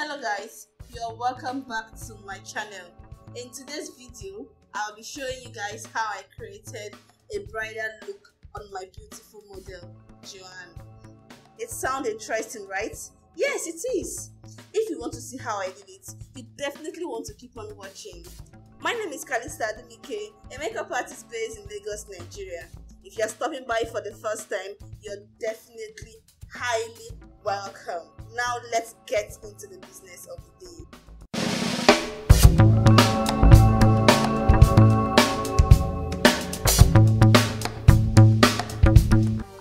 Hello guys, you're welcome back to my channel. In today's video, I'll be showing you guys how I created a bridal look on my beautiful model, Joanne. It sounds interesting, right? Yes, it is. If you want to see how I did it, you definitely want to keep on watching. My name is Kalista Adumike, a makeup artist based in Lagos, Nigeria. If you're stopping by for the first time, you're definitely highly welcome. Now let's get into the business of the day.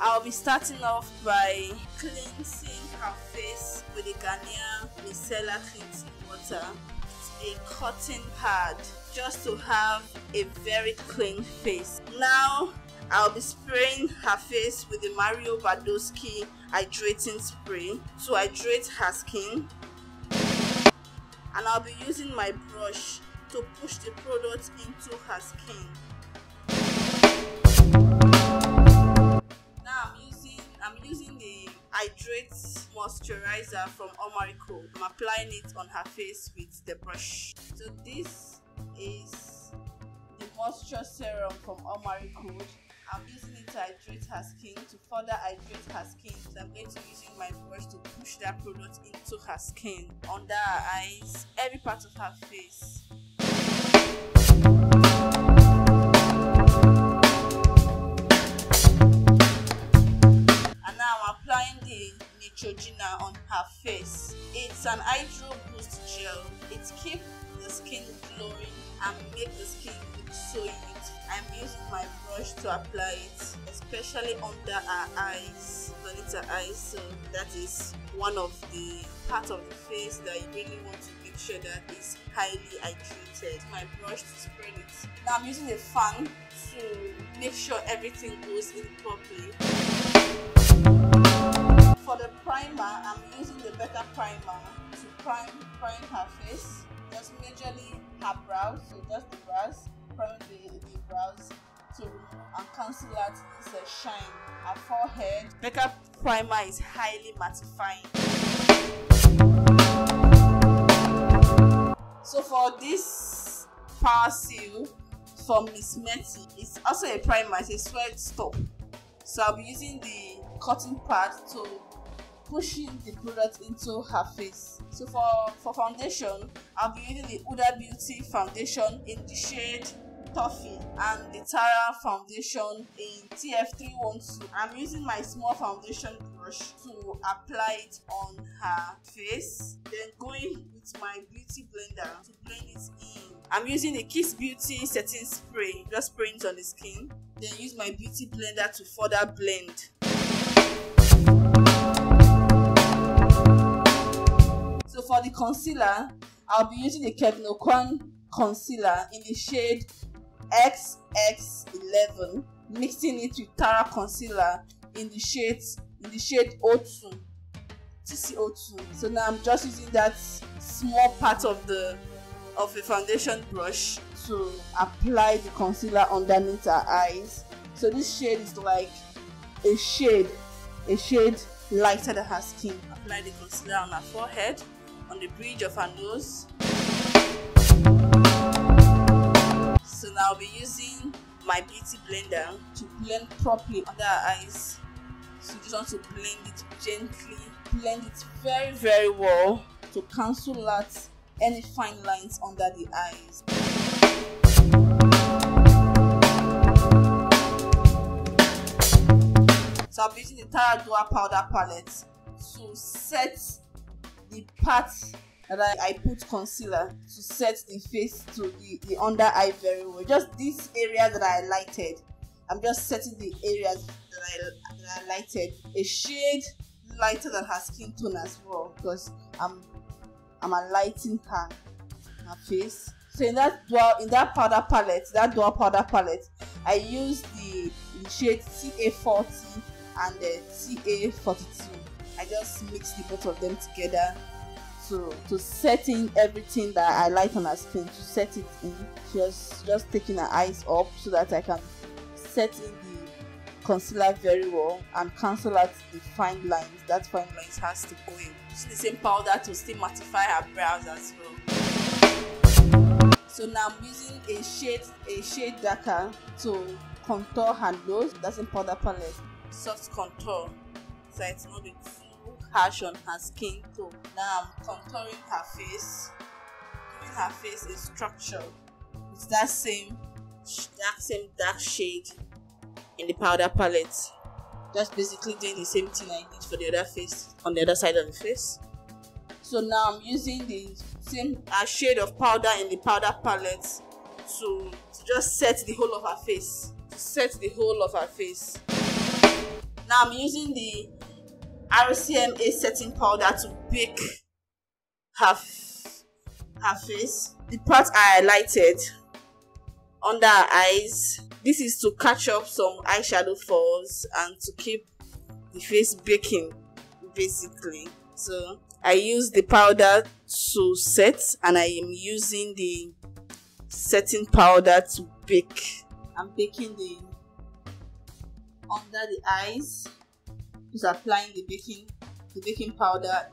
I'll be starting off by cleansing her face with a Garnier micellar cleansing water, a cotton pad, just to have a very clean face. Now I'll be spraying her face with the Mario Badowski hydrating spray to hydrate her skin, and I'll be using my brush to push the product into her skin. Now I'm using the Hydrate moisturizer from Omarico. I'm applying it on her face with the brush. So this is the moisture serum from Omarico. I'm using it to hydrate her skin, to further hydrate her skin. So I'm going to be using my brush to push that product into her skin, under her eyes, every part of her face. And now I'm applying the Neutrogena on her face. It's an hydro boost gel. It keeps the skin glowing and make the skin look so unique. I'm using my brush to apply it, especially under her eyes, underneath her eyes. So that is one of the parts of the face that you really want to make sure that is highly hydrated. My brush to spread it. Now I'm using a fan to make sure everything goes in properly. For the primer, I'm using the Better Primer to prime her face, just majorly her brows, so just the brows, prime the brows to remove and cancel out this shine. Her forehead, Better Primer is highly mattifying. So for this Power Seal from Miss Metty, it's also a primer, it's a sweat stop. So I'll be using the cotton pad to pushing the product into her face. So for foundation, I'll be using the Huda Beauty foundation in the shade Toffee and the Tara foundation in TF312. I'm using my small foundation brush to apply it on her face, then going with my beauty blender to blend it in. I'm using the Kiss Beauty setting spray, just spraying it on the skin, then use my beauty blender to further blend. So for the concealer, I'll be using the Kevyn Aucoin concealer in the shade XX11, mixing it with Tara concealer in the shade O2, TC02. So now I'm just using that small part of the foundation brush to apply the concealer underneath her eyes. So this shade is like a shade lighter than her skin. Apply the concealer on her forehead, on the bridge of her nose. So now I'll be using my beauty blender to blend properly under her eyes. So you just want to blend it gently, blend it very, very well to cancel out any fine lines under the eyes. So I'll be using the Tara Dual Powder Palette to set the part that I put concealer, to set the face to the under eye very well. Just this area that I lighted, I'm just setting the areas that I lighted a shade lighter than her skin tone as well, because I'm lighting her face. So in that dual powder palette, I used the shade CA40 and the CA42. I just mixed the both of them together to set in everything that I light on her skin, to set it in. Just taking her eyes up so that I can set in the concealer very well and cancel out the fine lines. That fine lines has to go in. using the same powder to still mattify her brows as well. So now I'm using a shade darker to contour her nose. That's in powder palette. Soft contour, so it's not be too harsh on her skin tone. Now I'm contouring her face, giving her face a structure with that same dark shade in the powder palette. Just basically doing the same thing I did for the other face on the other side of the face. So now I'm using the same shade of powder in the powder palette to just set the whole of her face. Now I'm using the RCMA setting powder to bake her face. The part I highlighted under her eyes. This is to catch up some eyeshadow falls and to keep the face baking, basically. So I use the powder to set, and I am using the setting powder to bake. I'm baking the under the eyes. Just applying the baking powder.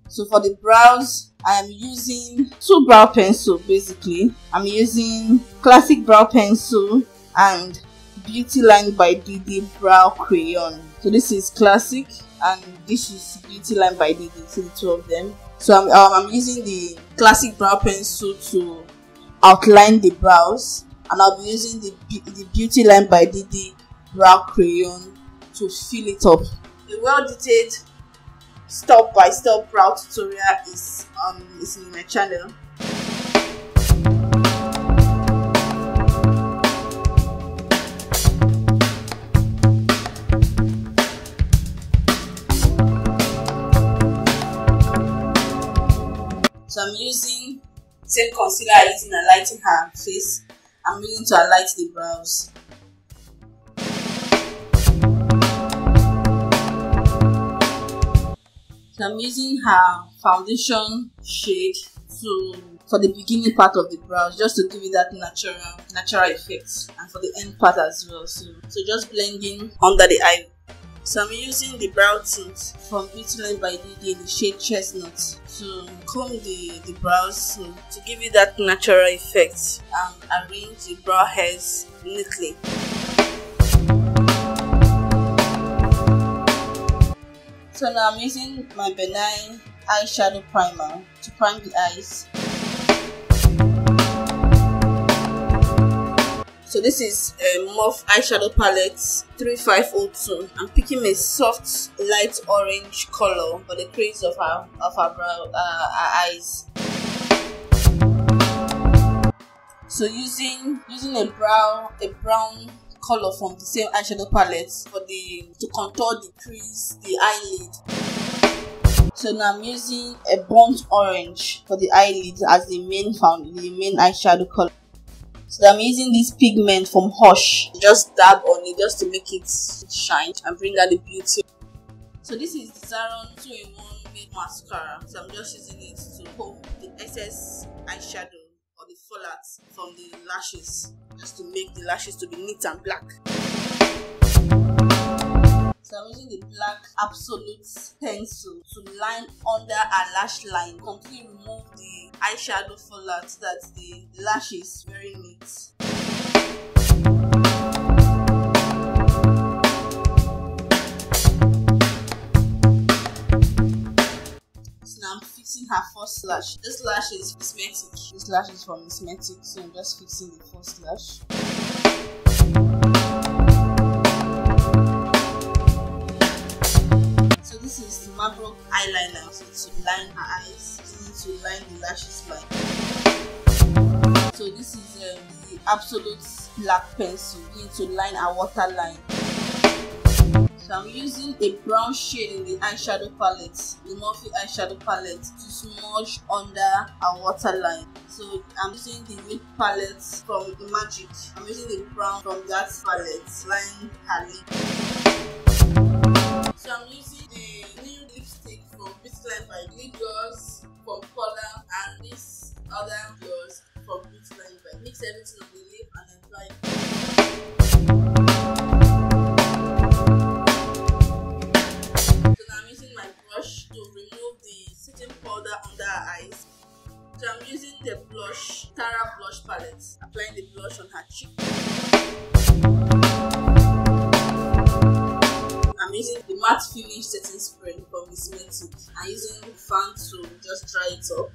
So for the brows, I am using two brow pencils basically. I'm using classic brow pencil and Beauty Line by Didi brow crayon. So this is classic and this is Beauty Line by Didi. So the two of them. So I'm using the classic brow pencil to outline the brows, and I'll be using the Beauty Line by Didi brow crayon to fill it up. A well-detailed step-by-step brow tutorial is in my channel. So I'm using the same concealer I used in highlighting her face. I'm using to highlight the brows. So I'm using her foundation shade for the beginning part of the brows, just to give it that natural effect, and for the end part as well. So just blending under the eye. So I'm using the brow tint from Beauty Line by Didi, the shade Chestnut, to comb the brows to give it that natural effect and arrange the brow hairs neatly. So now I'm using my benign eyeshadow primer to prime the eyes. So this is a Morph eyeshadow palette 3502. I'm picking a soft light orange color for the crease of her brow, her eyes. So using a brown color from the same eyeshadow palette to contour the crease, the eyelid. So now I'm using a burnt orange for the eyelid as the main eyeshadow color. So I'm using this pigment from Hush, just dab on it just to make it shine and bring out the beauty. So this is the Zaron 2-in-1 Matte Mascara. So I'm just using it to comb the excess eyeshadow or the fallout from the lashes, just to make the lashes to be neat and black. So I'm using the black Absolute pencil to line under a lash line, completely remove the eyeshadow fallout so that the lash is very neat. So now I'm fixing her first lash. This lash is cosmetic. This lash is from cosmetic, so I'm just fixing the first lash. This is the Marble eyeliner to line her eyes, to line the lashes line. So this is the Absolute black pencil to line her waterline. So I'm using a brown shade in the eyeshadow palette, the Morphe eyeshadow palette, to smudge under her waterline. So I'm using the lip palette from Magic. I'm using the brown from that palette, line her lip. So I'm using the new lipstick from Beauty Line by Didi gloss from Color and this other gloss from Beauty Line by. Mix everything on the lip and apply it. So I'm using the blush, Tara blush palette, applying the blush on her cheek. I'm using the matte finish setting spray from Miss Minty. I'm using the fan to just dry it up.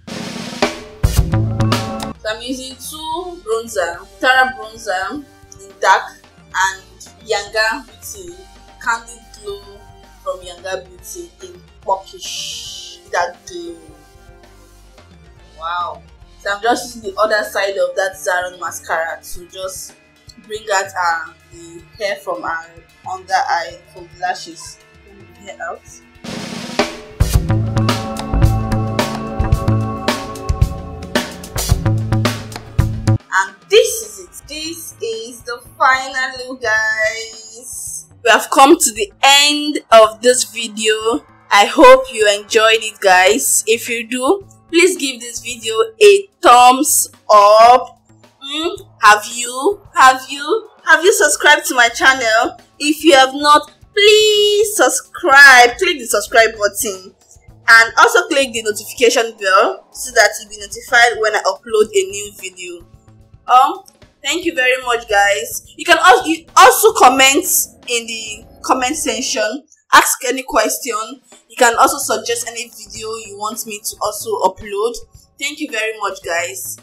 So I'm using two bronzer, Tara bronzer in dark and Younger Beauty Candid Glow from Younger Beauty in Popish. That glow. Wow. So I'm just using the other side of that Zaron mascara to just bring out the hair from her under eye, from the lashes. Pull the hair out. And this is it. This is the final look, guys. We have come to the end of this video. I hope you enjoyed it, guys. If you do, please give this video a thumbs up. Have you subscribed to my channel? If you have not, please subscribe. Click the subscribe button and also click the notification bell so that you'll be notified when I upload a new video. Thank you very much, guys. You can also comment in the comment section, ask any question. You can also suggest any video you want me to also upload. Thank you very much, guys.